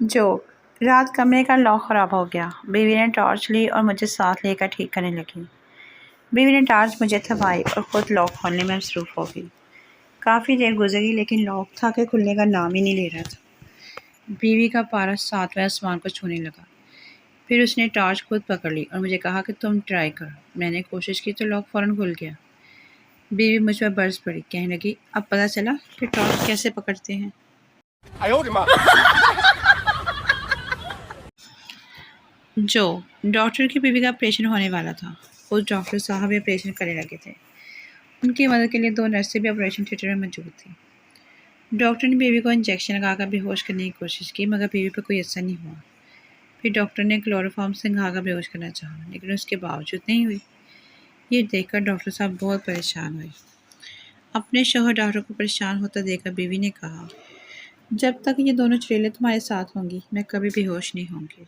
جو رات کمرے کا لاک خراب ہو گیا۔ بیوی نے ٹارچ لی اور مجھے ساتھ لے کر ٹھیک کرنے لگی۔ بیوی نے ٹارچ مجھے تھمائی اور خود لاک کھولنے میں مصروف ہو گئی۔ کافی دیر گزری لیکن لاک تھا کہ کھلنے کا نام ہی نہیں لے رہا تھا۔ بیوی کا پارا ساتویں آسمان کو چھونے لگا۔ پھر اس نے ٹارچ خود پکڑ لی اور مجھے کہا کہ تم ٹرائی کرو۔ میں نے کوشش کی تو لاک فوراً کھل گیا۔ بیوی مجھ پر برس پڑی، کہنے لگی اب پتہ چلا کہ ٹارچ کیسے پکڑتے ہیں۔ جو ڈاکٹر کی بیوی کا آپریشن ہونے والا تھا، خود ڈاکٹر صاحب بھی آپریشن کرنے لگے تھے۔ ان کی مدد کے لیے 2 نرسیں بھی آپریشن تھیٹر میں موجود تھیں۔ ڈاکٹر نے بیوی کو انجیکشن لگا کر بے ہوش کرنے کی کوشش کی مگر بیوی پر کوئی اثر نہیں ہوا۔ پھر ڈاکٹر نے کلوروفارم سے کھا کر بے ہوش کرنا چاہا لیکن اس کے باوجود نہیں ہوئی۔ یہ دیکھ کر ڈاکٹر صاحب بہت پریشان ہوئے۔ اپنے شوہر ڈاکٹر کو پریشان ہوتا دیکھ کر بیوی نے کہا جب تک یہ دونوں چڑیلیں تمہارے ساتھ ہوں گی میں کبھی بے ہوش نہیں ہوں گی۔